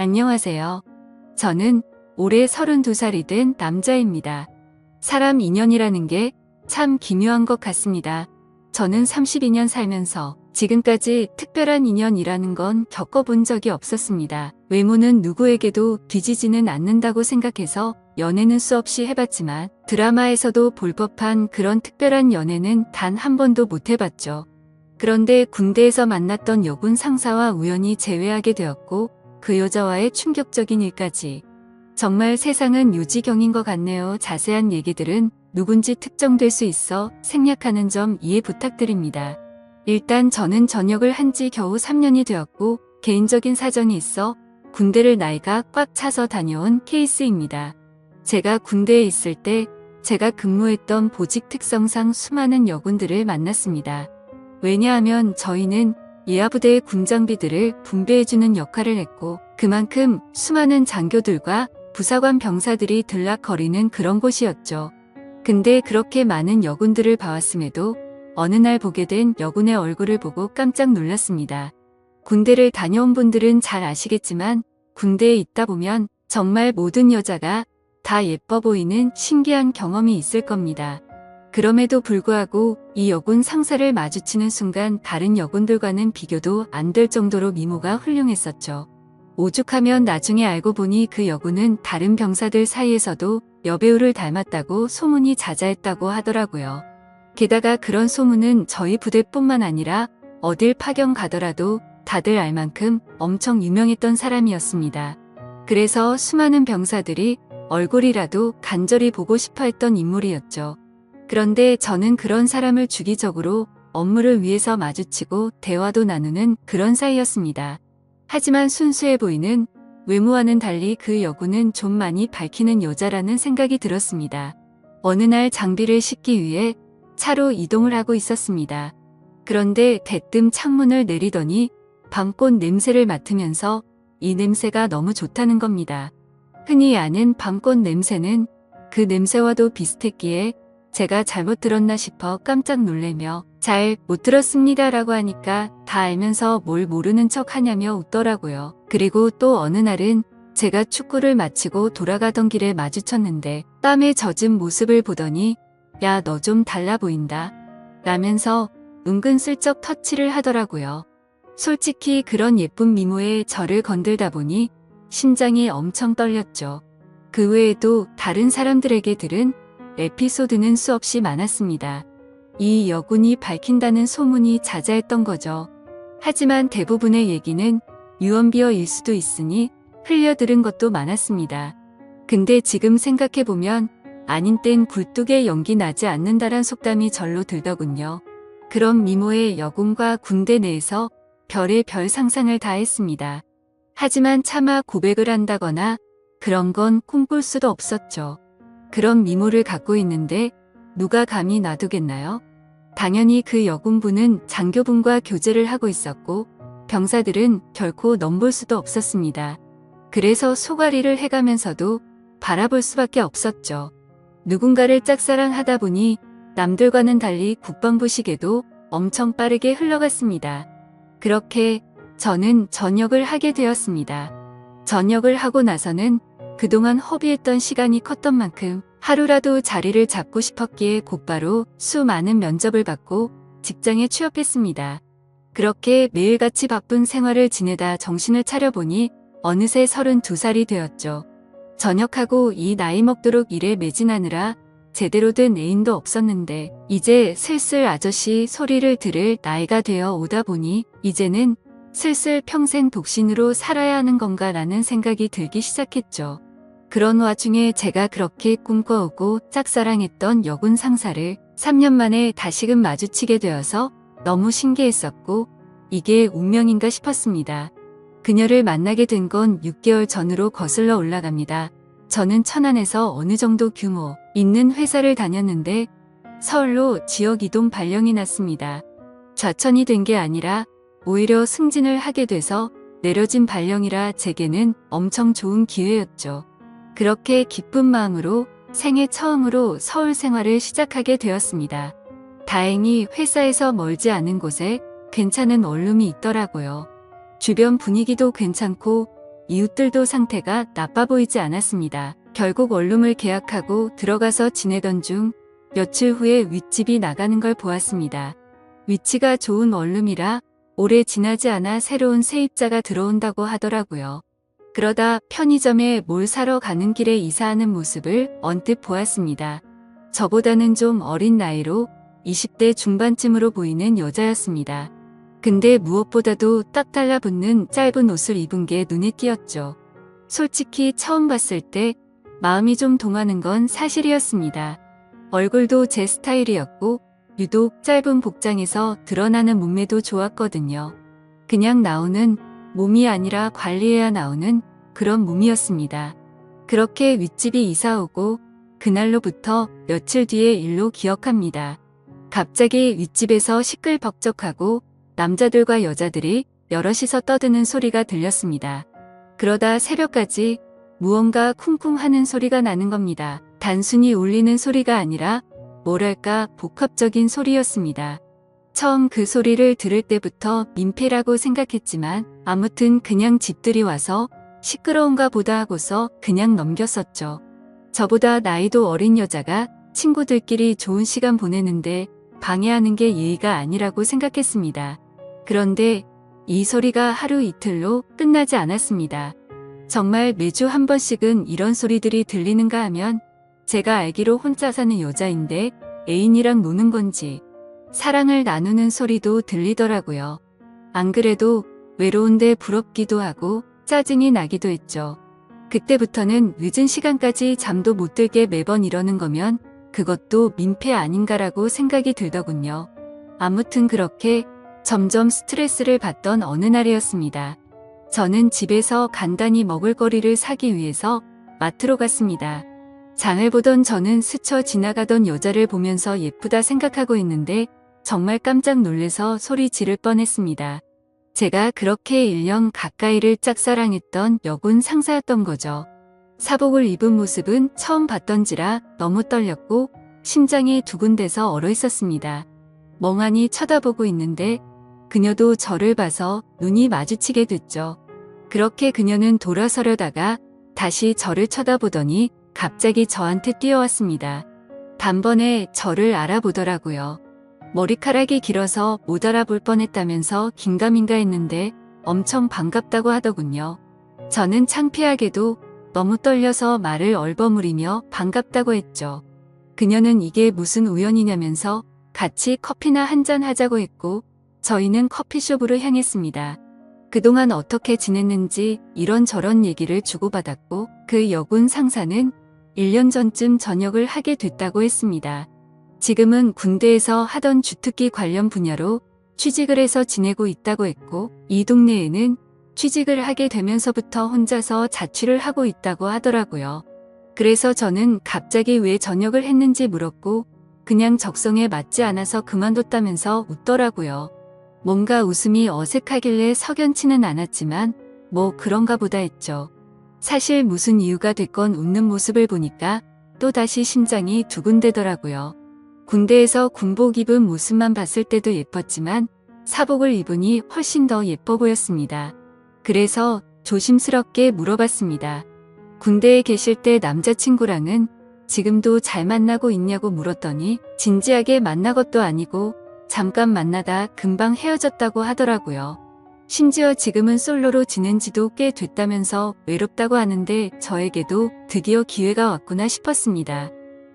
안녕하세요. 저는 올해 32살이 된 남자입니다. 사람 인연이라는 게 참 기묘한 것 같습니다. 저는 32년 살면서 지금까지 특별한 인연이라는 건 겪어본 적이 없었습니다. 외모는 누구에게도 뒤지지는 않는다고 생각해서 연애는 수없이 해봤지만 드라마에서도 볼 법한 그런 특별한 연애는 단 한 번도 못 해봤죠. 그런데 군대에서 만났던 여군 상사와 우연히 재회하게 되었고 그 여자와의 충격적인 일까지. 정말 세상은 유지경인 것 같네요. 자세한 얘기들은 누군지 특정될 수 있어 생략하는 점 이해 부탁드립니다. 일단 저는 전역을 한 지 겨우 3년이 되었고 개인적인 사정이 있어 군대를 나이가 꽉 차서 다녀온 케이스입니다. 제가 군대에 있을 때 제가 근무했던 보직 특성상 수많은 여군들을 만났습니다. 왜냐하면 저희는 예하부대의 군장비들을 분배해주는 역할을 했고 그만큼 수많은 장교들과 부사관 병사들이 들락거리는 그런 곳이었죠. 근데 그렇게 많은 여군들을 봐왔음에도 어느 날 보게 된 여군의 얼굴을 보고 깜짝 놀랐습니다. 군대를 다녀온 분들은 잘 아시겠지만 군대에 있다 보면 정말 모든 여자가 다 예뻐 보이는 신기한 경험이 있을 겁니다. 그럼에도 불구하고 이 여군 상사를 마주치는 순간 다른 여군들과는 비교도 안 될 정도로 미모가 훌륭했었죠. 오죽하면 나중에 알고 보니 그 여군은 다른 병사들 사이에서도 여배우를 닮았다고 소문이 자자했다고 하더라고요. 게다가 그런 소문은 저희 부대뿐만 아니라 어딜 파견 가더라도 다들 알 만큼 엄청 유명했던 사람이었습니다. 그래서 수많은 병사들이 얼굴이라도 간절히 보고 싶어 했던 인물이었죠. 그런데 저는 그런 사람을 주기적으로 업무를 위해서 마주치고 대화도 나누는 그런 사이였습니다. 하지만 순수해 보이는 외모와는 달리 그 여군은 좀 많이 밝히는 여자라는 생각이 들었습니다. 어느 날 장비를 싣기 위해 차로 이동을 하고 있었습니다. 그런데 대뜸 창문을 내리더니 밤꽃 냄새를 맡으면서 이 냄새가 너무 좋다는 겁니다. 흔히 아는 밤꽃 냄새는 그 냄새와도 비슷했기에 제가 잘못 들었나 싶어 깜짝 놀래며 잘 못 들었습니다라고 하니까 다 알면서 뭘 모르는 척 하냐며 웃더라고요. 그리고 또 어느 날은 제가 축구를 마치고 돌아가던 길에 마주쳤는데 땀에 젖은 모습을 보더니 야, 너 좀 달라 보인다 라면서 은근슬쩍 터치를 하더라고요. 솔직히 그런 예쁜 미모에 저를 건들다 보니 심장이 엄청 떨렸죠. 그 외에도 다른 사람들에게 들은 에피소드는 수없이 많았습니다. 이 여군이 밝힌다는 소문이 자자했던 거죠. 하지만 대부분의 얘기는 유언비어일 수도 있으니 흘려들은 것도 많았습니다. 근데 지금 생각해보면 아닌 땐 굴뚝에 연기 나지 않는다란 속담이 절로 들더군요. 그런 미모의 여군과 군대 내에서 별의 별 상상을 다 했습니다. 하지만 차마 고백을 한다거나 그런 건 꿈꿀 수도 없었죠. 그런 미모를 갖고 있는데 누가 감히 놔두겠나요? 당연히 그 여군분은 장교분과 교제를 하고 있었고 병사들은 결코 넘볼 수도 없었습니다. 그래서 소가리를 해가면서도 바라볼 수밖에 없었죠. 누군가를 짝사랑하다 보니 남들과는 달리 국방부식에도 엄청 빠르게 흘러갔습니다. 그렇게 저는 전역을 하게 되었습니다. 전역을 하고 나서는 그동안 허비했던 시간이 컸던 만큼 하루라도 자리를 잡고 싶었기에 곧바로 수많은 면접을 받고 직장에 취업했습니다. 그렇게 매일같이 바쁜 생활을 지내다 정신을 차려보니 어느새 32살이 되었죠. 전역하고 이 나이 먹도록 일에 매진하느라 제대로 된 애인도 없었는데 이제 슬슬 아저씨 소리를 들을 나이가 되어 오다 보니 이제는 슬슬 평생 독신으로 살아야 하는 건가라는 생각이 들기 시작했죠. 그런 와중에 제가 그렇게 꿈꿔오고 짝사랑했던 여군 상사를 3년 만에 다시금 마주치게 되어서 너무 신기했었고 이게 운명인가 싶었습니다. 그녀를 만나게 된 건 6개월 전으로 거슬러 올라갑니다. 저는 천안에서 어느 정도 규모 있는 회사를 다녔는데 서울로 지역 이동 발령이 났습니다. 좌천이 된 게 아니라 오히려 승진을 하게 돼서 내려진 발령이라 제게는 엄청 좋은 기회였죠. 그렇게 기쁜 마음으로 생애 처음으로 서울 생활을 시작하게 되었습니다. 다행히 회사에서 멀지 않은 곳에 괜찮은 원룸이 있더라고요. 주변 분위기도 괜찮고 이웃들도 상태가 나빠 보이지 않았습니다. 결국 원룸을 계약하고 들어가서 지내던 중 며칠 후에 윗집이 나가는 걸 보았습니다. 위치가 좋은 원룸이라 오래 지나지 않아 새로운 세입자가 들어온다고 하더라고요. 그러다 편의점에 뭘 사러 가는 길에 이사하는 모습을 언뜻 보았습니다. 저보다는 좀 어린 나이로 20대 중반쯤으로 보이는 여자였습니다. 근데 무엇보다도 딱 달라붙는 짧은 옷을 입은 게 눈에 띄었죠. 솔직히 처음 봤을 때 마음이 좀 동하는 건 사실이었습니다. 얼굴도 제 스타일이었고 유독 짧은 복장에서 드러나는 몸매도 좋았거든요. 그냥 나오는 몸이 아니라 관리해야 나오는 그런 몸이었습니다. 그렇게 윗집이 이사 오고 그날로부터 며칠 뒤의 일로 기억합니다. 갑자기 윗집에서 시끌벅적하고 남자들과 여자들이 여럿이서 떠드는 소리가 들렸습니다. 그러다 새벽까지 무언가 쿵쿵 하는 소리가 나는 겁니다. 단순히 울리는 소리가 아니라 뭐랄까 복합적인 소리였습니다. 처음 그 소리를 들을 때부터 민폐라고 생각했지만 아무튼 그냥 집들이 와서 시끄러운가 보다 하고서 그냥 넘겼었죠. 저보다 나이도 어린 여자가 친구들끼리 좋은 시간 보내는데 방해하는 게 예의가 아니라고 생각했습니다. 그런데 이 소리가 하루 이틀로 끝나지 않았습니다. 정말 매주 한 번씩은 이런 소리들이 들리는가 하면 제가 알기로 혼자 사는 여자인데 애인이랑 노는 건지 사랑을 나누는 소리도 들리더라고요. 안 그래도 외로운데 부럽기도 하고 짜증이 나기도 했죠. 그때부터는 늦은 시간까지 잠도 못 들게 매번 이러는 거면 그것도 민폐 아닌가라고 생각이 들더군요. 아무튼 그렇게 점점 스트레스를 받던 어느 날이었습니다. 저는 집에서 간단히 먹을거리를 사기 위해서 마트로 갔습니다. 장을 보던 저는 스쳐 지나가던 여자를 보면서 예쁘다 생각하고 있는데 정말 깜짝 놀래서 소리 지를 뻔했습니다. 제가 그렇게 1년 가까이를 짝사랑했던 여군 상사였던 거죠. 사복을 입은 모습은 처음 봤던지라 너무 떨렸고 심장이 두근대서 얼어 있었습니다. 멍하니 쳐다보고 있는데 그녀도 저를 봐서 눈이 마주치게 됐죠. 그렇게 그녀는 돌아서려다가 다시 저를 쳐다보더니 갑자기 저한테 뛰어왔습니다. 단번에 저를 알아보더라고요. 머리카락이 길어서 못 알아볼 뻔했다면서 긴가민가 했는데 엄청 반갑다고 하더군요. 저는 창피하게도 너무 떨려서 말을 얼버무리며 반갑다고 했죠. 그녀는 이게 무슨 우연이냐면서 같이 커피나 한잔 하자고 했고 저희는 커피숍으로 향했습니다. 그동안 어떻게 지냈는지 이런저런 얘기를 주고받았고 그 여군 상사는 1년 전쯤 전역을 하게 됐다고 했습니다. 지금은 군대에서 하던 주특기 관련 분야로 취직을 해서 지내고 있다고 했고 이 동네에는 취직을 하게 되면서부터 혼자서 자취를 하고 있다고 하더라고요. 그래서 저는 갑자기 왜 전역을 했는지 물었고 그냥 적성에 맞지 않아서 그만뒀다면서 웃더라고요. 뭔가 웃음이 어색하길래 석연치는 않았지만 뭐 그런가 보다 했죠. 사실 무슨 이유가 됐건 웃는 모습을 보니까 또다시 심장이 두근대더라고요. 군대에서 군복 입은 모습만 봤을 때도 예뻤지만 사복을 입으니 훨씬 더 예뻐 보였습니다. 그래서 조심스럽게 물어봤습니다. 군대에 계실 때 남자친구랑은 지금도 잘 만나고 있냐고 물었더니 진지하게 만난 것도 아니고 잠깐 만나다 금방 헤어졌다고 하더라고요. 심지어 지금은 솔로로 지낸 지도 꽤 됐다면서 외롭다고 하는데 저에게도 드디어 기회가 왔구나 싶었습니다.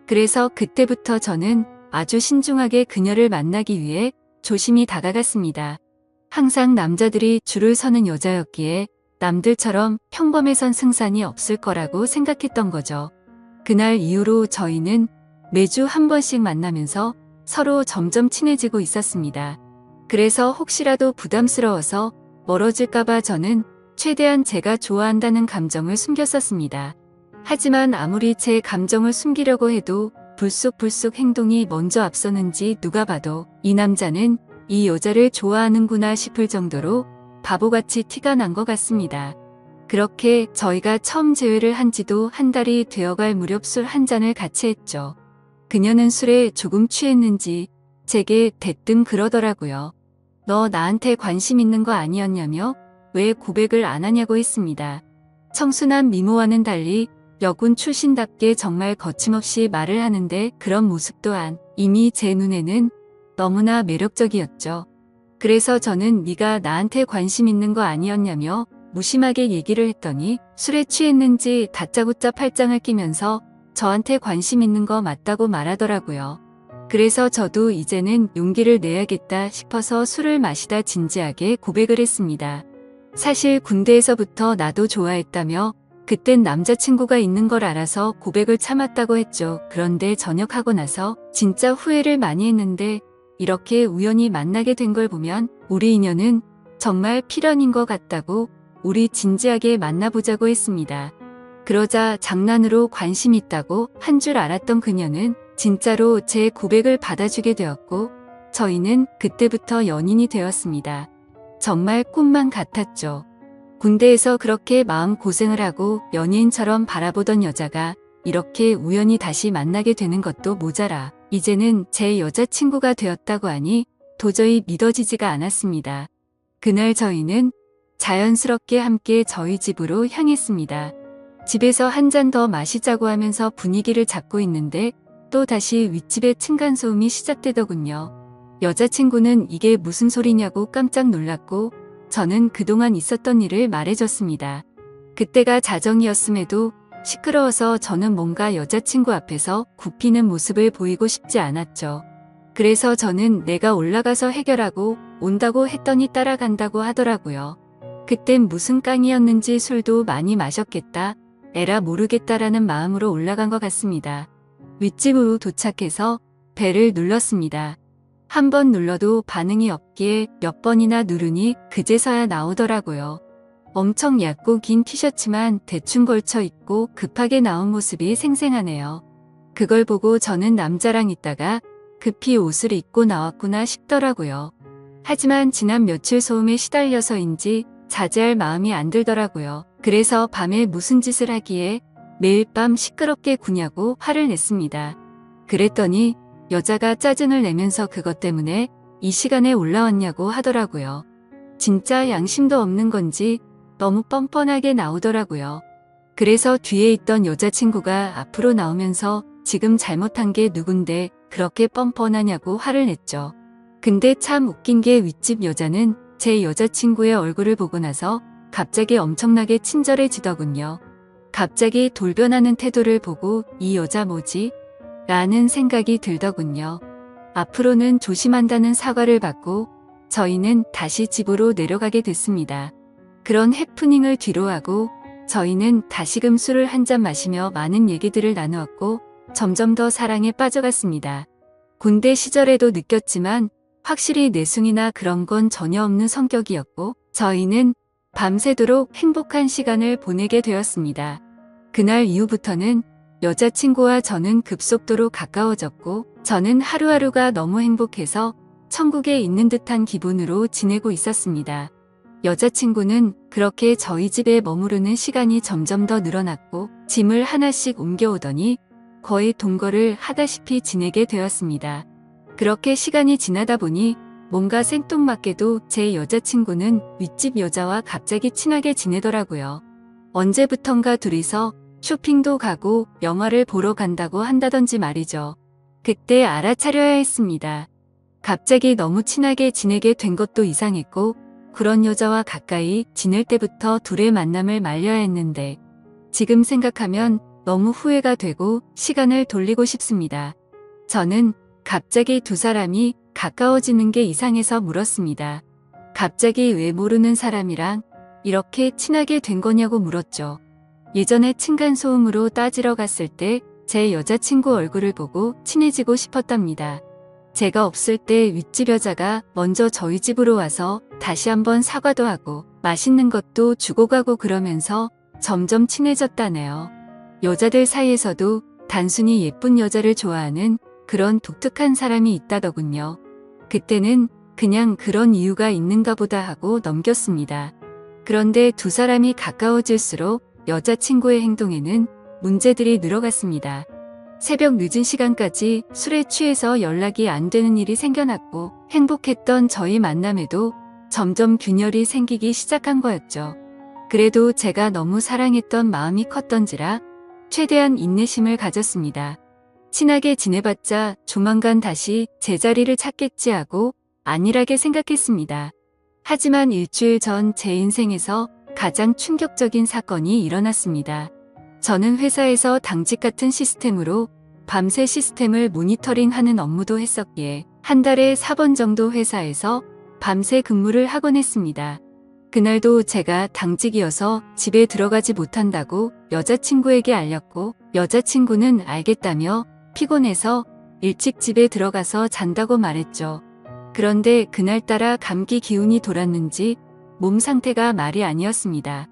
그래서 그때부터 저는 아주 신중하게 그녀를 만나기 위해 조심히 다가갔습니다. 항상 남자들이 줄을 서는 여자였기에 남들처럼 평범해선 승산이 없을 거라고 생각했던 거죠. 그날 이후로 저희는 매주 한 번씩 만나면서 서로 점점 친해지고 있었습니다. 그래서 혹시라도 부담스러워서 멀어질까봐 저는 최대한 제가 좋아한다는 감정을 숨겼었습니다. 하지만 아무리 제 감정을 숨기려고 해도 불쑥불쑥 행동이 먼저 앞서는지 누가 봐도 이 남자는 이 여자를 좋아하는구나 싶을 정도로 바보같이 티가 난 것 같습니다. 그렇게 저희가 처음 재회를 한 지도 한 달이 되어갈 무렵 술 한 잔을 같이 했죠. 그녀는 술에 조금 취했는지 제게 대뜸 그러더라고요. 너 나한테 관심 있는 거 아니었냐며 왜 고백을 안 하냐고 했습니다. 청순한 미모와는 달리 여군 출신답게 정말 거침없이 말을 하는데 그런 모습 또한 이미 제 눈에는 너무나 매력적이었죠. 그래서 저는 네가 나한테 관심 있는 거 아니었냐며 무심하게 얘기를 했더니 술에 취했는지 다짜고짜 팔짱을 끼면서 저한테 관심 있는 거 맞다고 말하더라고요. 그래서 저도 이제는 용기를 내야겠다 싶어서 술을 마시다 진지하게 고백을 했습니다. 사실 군대에서부터 나도 좋아했다며 그땐 남자친구가 있는 걸 알아서 고백을 참았다고 했죠. 그런데 전역하고 나서 진짜 후회를 많이 했는데 이렇게 우연히 만나게 된 걸 보면 우리 인연은 정말 필연인 것 같다고 우리 진지하게 만나보자고 했습니다. 그러자 장난으로 관심 있다고 한 줄 알았던 그녀는 진짜로 제 고백을 받아주게 되었고 저희는 그때부터 연인이 되었습니다. 정말 꿈만 같았죠. 군대에서 그렇게 마음고생을 하고 연예인처럼 바라보던 여자가 이렇게 우연히 다시 만나게 되는 것도 모자라 이제는 제 여자친구가 되었다고 하니 도저히 믿어지지가 않았습니다. 그날 저희는 자연스럽게 함께 저희 집으로 향했습니다. 집에서 한 잔 더 마시자고 하면서 분위기를 잡고 있는데 또 다시 윗집에 층간소음이 시작되더군요. 여자친구는 이게 무슨 소리냐고 깜짝 놀랐고 저는 그동안 있었던 일을 말해줬습니다. 그때가 자정이었음에도 시끄러워서 저는 뭔가 여자친구 앞에서 굽히는 모습을 보이고 싶지 않았죠. 그래서 저는 내가 올라가서 해결하고 온다고 했더니 따라간다고 하더라고요. 그땐 무슨 깡이었는지 술도 많이 마셨겠다, 에라 모르겠다라는 마음으로 올라간 것 같습니다. 윗집으로 도착해서 벨을 눌렀습니다. 한 번 눌러도 반응이 없기에 몇 번이나 누르니 그제서야 나오더라고요. 엄청 얇고 긴 티셔츠만 대충 걸쳐 입고 급하게 나온 모습이 생생하네요. 그걸 보고 저는 남자랑 있다가 급히 옷을 입고 나왔구나 싶더라고요. 하지만 지난 며칠 소음에 시달려서인지 자제할 마음이 안 들더라고요. 그래서 밤에 무슨 짓을 하기에 매일 밤 시끄럽게 구냐고 화를 냈습니다. 그랬더니 여자가 짜증을 내면서 그것 때문에 이 시간에 올라왔냐고 하더라고요. 진짜 양심도 없는 건지 너무 뻔뻔하게 나오더라고요. 그래서 뒤에 있던 여자친구가 앞으로 나오면서 지금 잘못한 게 누군데 그렇게 뻔뻔하냐고 화를 냈죠. 근데 참 웃긴 게 윗집 여자는 제 여자친구의 얼굴을 보고 나서 갑자기 엄청나게 친절해지더군요. 갑자기 돌변하는 태도를 보고 이 여자 뭐지? 라는 생각이 들더군요. 앞으로는 조심한다는 사과를 받고 저희는 다시 집으로 내려가게 됐습니다. 그런 해프닝을 뒤로하고 저희는 다시금 술을 한 잔 마시며 많은 얘기들을 나누었고 점점 더 사랑에 빠져갔습니다. 군대 시절에도 느꼈지만 확실히 내숭이나 그런 건 전혀 없는 성격이었고 저희는 밤새도록 행복한 시간을 보내게 되었습니다. 그날 이후부터는 여자친구와 저는 급속도로 가까워졌고 저는 하루하루가 너무 행복해서 천국에 있는 듯한 기분으로 지내고 있었습니다. 여자친구는 그렇게 저희 집에 머무르는 시간이 점점 더 늘어났고 짐을 하나씩 옮겨오더니 거의 동거를 하다시피 지내게 되었습니다. 그렇게 시간이 지나다 보니 뭔가 생뚱맞게도 제 여자친구는 윗집 여자와 갑자기 친하게 지내더라고요. 언제부턴가 둘이서 쇼핑도 가고 영화를 보러 간다고 한다던지 말이죠. 그때 알아차려야 했습니다. 갑자기 너무 친하게 지내게 된 것도 이상했고 그런 여자와 가까이 지낼 때부터 둘의 만남을 말려야 했는데 지금 생각하면 너무 후회가 되고 시간을 돌리고 싶습니다. 저는 갑자기 두 사람이 가까워지는 게 이상해서 물었습니다. 갑자기 왜 모르는 사람이랑 이렇게 친하게 된 거냐고 물었죠. 예전에 층간소음으로 따지러 갔을 때 제 여자친구 얼굴을 보고 친해지고 싶었답니다. 제가 없을 때 윗집 여자가 먼저 저희 집으로 와서 다시 한번 사과도 하고 맛있는 것도 주고 가고 그러면서 점점 친해졌다네요. 여자들 사이에서도 단순히 예쁜 여자를 좋아하는 그런 독특한 사람이 있다더군요. 그때는 그냥 그런 이유가 있는가 보다 하고 넘겼습니다. 그런데 두 사람이 가까워질수록 여자친구의 행동에는 문제들이 늘어갔습니다. 새벽 늦은 시간까지 술에 취해서 연락이 안 되는 일이 생겨났고 행복했던 저희 만남에도 점점 균열이 생기기 시작한 거였죠. 그래도 제가 너무 사랑했던 마음이 컸던지라 최대한 인내심을 가졌습니다. 친하게 지내봤자 조만간 다시 제자리를 찾겠지 하고 안일하게 생각했습니다. 하지만 일주일 전 제 인생에서 가장 충격적인 사건이 일어났습니다. 저는 회사에서 당직 같은 시스템으로 밤새 시스템을 모니터링하는 업무도 했었기에 한 달에 4번 정도 회사에서 밤새 근무를 하곤 했습니다. 그날도 제가 당직이어서 집에 들어가지 못한다고 여자친구에게 알렸고 여자친구는 알겠다며 피곤해서 일찍 집에 들어가서 잔다고 말했죠. 그런데 그날따라 감기 기운이 돌았는지 몸 상태가 말이 아니었습니다.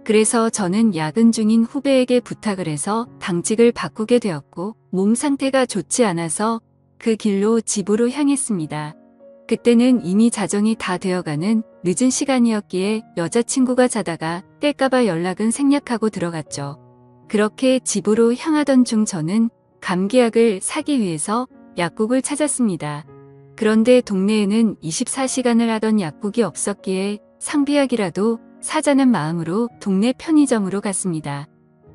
그래서 저는 야근 중인 후배에게 부탁을 해서 당직을 바꾸게 되었고 몸 상태가 좋지 않아서 그 길로 집으로 향했습니다. 그때는 이미 자정이 다 되어가는 늦은 시간이었기에 여자친구가 자다가 깰까봐 연락은 생략하고 들어갔죠. 그렇게 집으로 향하던 중 저는 감기약을 사기 위해서 약국을 찾았습니다. 그런데 동네에는 24시간을 하던 약국이 없었기에 상비약이라도 사자는 마음으로 동네 편의점으로 갔습니다.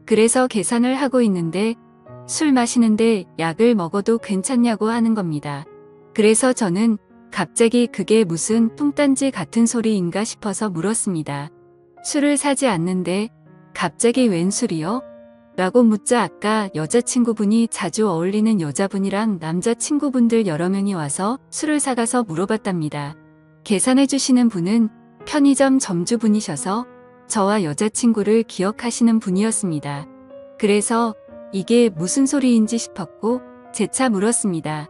그래서 계산을 하고 있는데 술 마시는데 약을 먹어도 괜찮냐고 하는 겁니다. 그래서 저는 갑자기 그게 무슨 뚱딴지 같은 소리인가 싶어서 물었습니다. 술을 사지 않는데 갑자기 웬 술이요? 라고 묻자 아까 여자친구분이 자주 어울리는 여자분이랑 남자친구분들 여러 명이 와서 술을 사가서 물어봤답니다. 계산해 주시는 분은 편의점 점주분이셔서 저와 여자친구를 기억하시는 분이었습니다. 그래서 이게 무슨 소리인지 싶었고 재차 물었습니다.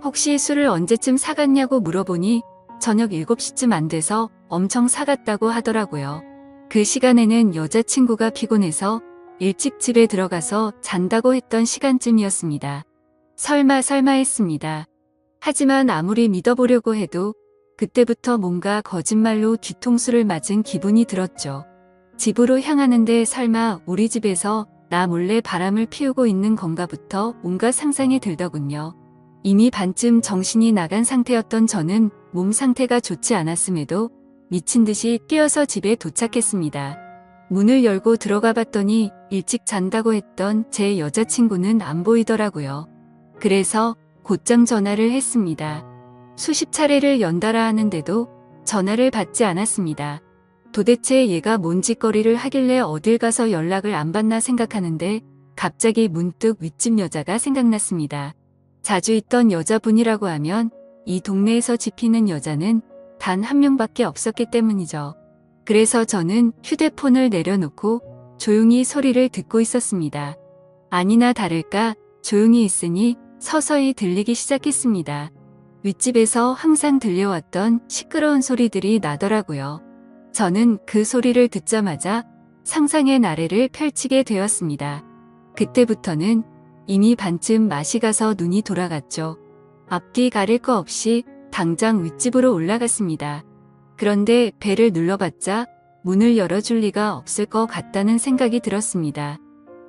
혹시 술을 언제쯤 사갔냐고 물어보니 저녁 7시쯤 안 돼서 엄청 사갔다고 하더라고요. 그 시간에는 여자친구가 피곤해서 일찍 집에 들어가서 잔다고 했던 시간쯤이었습니다. 설마 했습니다. 하지만 아무리 믿어보려고 해도 그때부터 뭔가 거짓말로 뒤통수를 맞은 기분이 들었죠. 집으로 향하는데 설마 우리 집에서 나 몰래 바람을 피우고 있는 건가부터 온갖 상상이 들더군요. 이미 반쯤 정신이 나간 상태였던 저는 몸 상태가 좋지 않았음에도 미친 듯이 뛰어서 집에 도착했습니다. 문을 열고 들어가 봤더니 일찍 잔다고 했던 제 여자친구는 안 보이더라고요. 그래서 곧장 전화를 했습니다. 수십 차례를 연달아 하는데도 전화를 받지 않았습니다. 도대체 얘가 뭔 짓거리를 하길래 어딜 가서 연락을 안 받나 생각하는데 갑자기 문득 윗집 여자가 생각났습니다. 자주 있던 여자분이라고 하면 이 동네에서 지피는 여자는 단 한 명밖에 없었기 때문이죠. 그래서 저는 휴대폰을 내려놓고 조용히 소리를 듣고 있었습니다. 아니나 다를까 조용히 있으니 서서히 들리기 시작했습니다. 윗집에서 항상 들려왔던 시끄러운 소리들이 나더라고요. 저는 그 소리를 듣자마자 상상의 나래를 펼치게 되었습니다. 그때부터는 이미 반쯤 맛이 가서 눈이 돌아갔죠. 앞뒤 가릴 거 없이 당장 윗집으로 올라갔습니다. 그런데 배를 눌러봤자 문을 열어줄 리가 없을 것 같다는 생각이 들었습니다.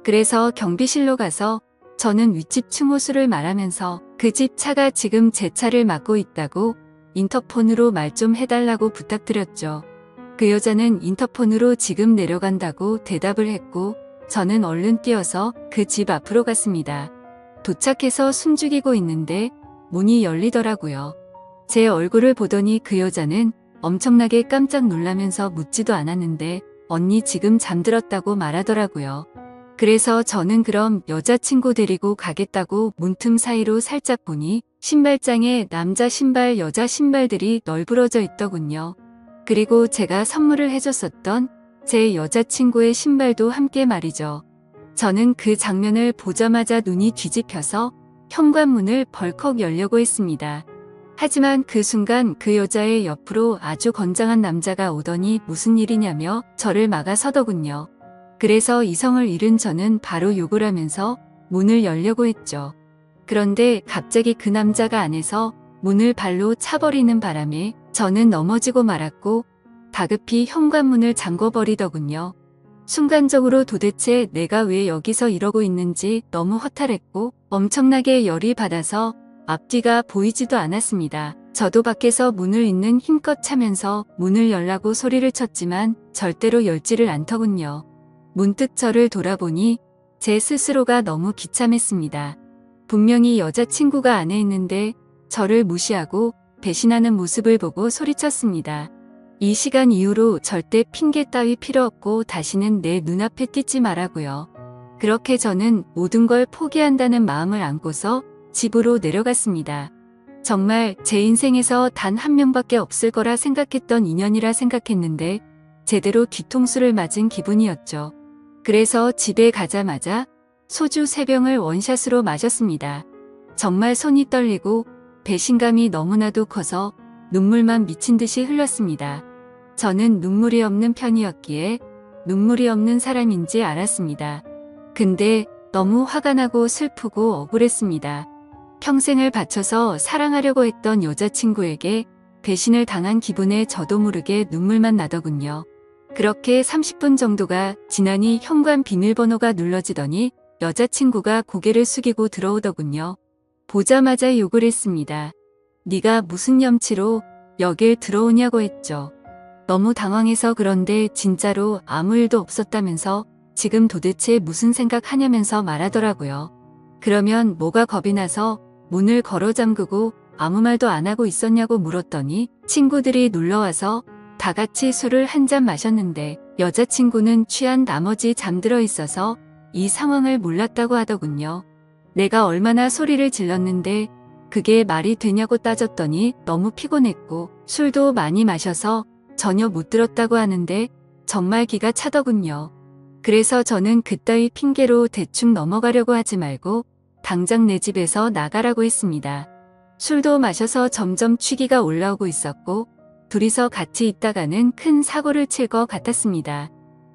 그래서 경비실로 가서 저는 윗집 충호수를 말하면서 그 집 차가 지금 제 차를 막고 있다고 인터폰으로 말 좀 해달라고 부탁드렸죠. 그 여자는 인터폰으로 지금 내려간다고 대답을 했고 저는 얼른 뛰어서 그 집 앞으로 갔습니다. 도착해서 숨죽이고 있는데 문이 열리더라고요. 제 얼굴을 보더니 그 여자는 엄청나게 깜짝 놀라면서 묻지도 않았는데 언니 지금 잠들었다고 말하더라고요. 그래서 저는 그럼 여자친구 데리고 가겠다고 문틈 사이로 살짝 보니 신발장에 남자 신발, 여자 신발들이 널브러져 있더군요. 그리고 제가 선물을 해줬었던 제 여자친구의 신발도 함께 말이죠. 저는 그 장면을 보자마자 눈이 뒤집혀서 현관문을 벌컥 열려고 했습니다. 하지만 그 순간 그 여자의 옆으로 아주 건장한 남자가 오더니 무슨 일이냐며 저를 막아서더군요. 그래서 이성을 잃은 저는 바로 욕을 하면서 문을 열려고 했죠. 그런데 갑자기 그 남자가 안에서 문을 발로 차버리는 바람에 저는 넘어지고 말았고 다급히 현관문을 잠궈버리더군요. 순간적으로 도대체 내가 왜 여기서 이러고 있는지 너무 허탈했고 엄청나게 열이 받아서 앞뒤가 보이지도 않았습니다. 저도 밖에서 문을 잇는 힘껏 차면서 문을 열라고 소리를 쳤지만 절대로 열지를 않더군요. 문득 저를 돌아보니 제 스스로가 너무 비참했습니다. 분명히 여자친구가 안에 있는데 저를 무시하고 배신하는 모습을 보고 소리쳤습니다. 이 시간 이후로 절대 핑계 따위 필요 없고 다시는 내 눈앞에 띄지 말라고요. 그렇게 저는 모든 걸 포기한다는 마음을 안고서 집으로 내려갔습니다. 정말 제 인생에서 단 한 명밖에 없을 거라 생각했던 인연이라 생각했는데 제대로 뒤통수를 맞은 기분이었죠. 그래서 집에 가자마자 소주 3병을 원샷으로 마셨습니다. 정말 손이 떨리고 배신감이 너무나도 커서 눈물만 미친 듯이 흘렀습니다. 저는 눈물이 없는 편이었기에 눈물이 없는 사람인지 알았습니다. 근데 너무 화가 나고 슬프고 억울했습니다. 평생을 바쳐서 사랑하려고 했던 여자친구에게 배신을 당한 기분에 저도 모르게 눈물만 나더군요. 그렇게 30분 정도가 지나니 현관 비밀번호가 눌러지더니 여자친구가 고개를 숙이고 들어오더군요. 보자마자 욕을 했습니다. 네가 무슨 염치로 여길 들어오냐고 했죠. 너무 당황해서 그런데 진짜로 아무 일도 없었다면서 지금 도대체 무슨 생각하냐면서 말하더라고요. 그러면 뭐가 겁이 나서 문을 걸어 잠그고 아무 말도 안 하고 있었냐고 물었더니 친구들이 놀러와서 다 같이 술을 한 잔 마셨는데 여자친구는 취한 나머지 잠들어 있어서 이 상황을 몰랐다고 하더군요. 내가 얼마나 소리를 질렀는데 그게 말이 되냐고 따졌더니 너무 피곤했고 술도 많이 마셔서 전혀 못 들었다고 하는데 정말 기가 차더군요. 그래서 저는 그따위 핑계로 대충 넘어가려고 하지 말고 당장 내 집에서 나가라고 했습니다. 술도 마셔서 점점 취기가 올라오고 있었고 둘이서 같이 있다가는 큰 사고를 칠 것 같았습니다.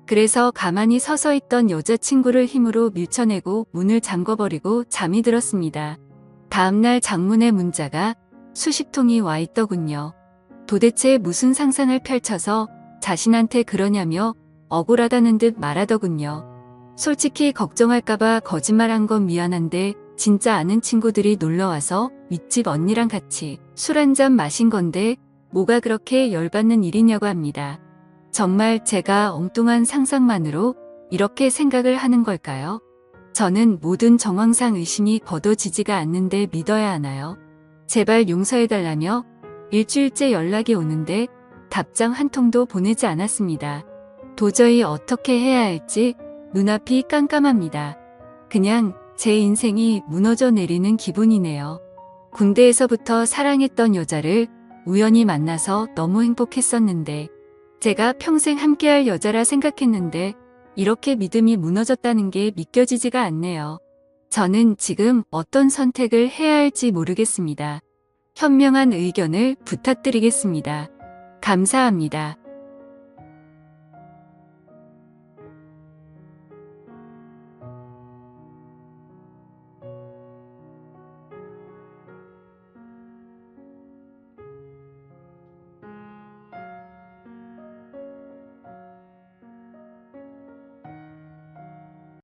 그래서 가만히 서서 있던 여자친구를 힘으로 밀쳐내고 문을 잠궈버리고 잠이 들었습니다. 다음날 장문의 문자가 수십 통이 와 있더군요. 도대체 무슨 상상을 펼쳐서 자신한테 그러냐며 억울하다는 듯 말하더군요. 솔직히 걱정할까봐 거짓말한 건 미안한데 진짜 아는 친구들이 놀러와서 윗집 언니랑 같이 술 한잔 마신 건데 뭐가 그렇게 열받는 일이냐고 합니다. 정말 제가 엉뚱한 상상만으로 이렇게 생각을 하는 걸까요? 저는 모든 정황상 의심이 거둬지지가 않는데 믿어야 하나요? 제발 용서해달라며 일주일째 연락이 오는데 답장 한 통도 보내지 않았습니다. 도저히 어떻게 해야 할지 눈앞이 깜깜합니다. 그냥 제 인생이 무너져 내리는 기분이네요. 군대에서부터 사랑했던 여자를 우연히 만나서 너무 행복했었는데 제가 평생 함께할 여자라 생각했는데 이렇게 믿음이 무너졌다는 게 믿겨지지가 않네요. 저는 지금 어떤 선택을 해야 할지 모르겠습니다. 현명한 의견을 부탁드리겠습니다. 감사합니다.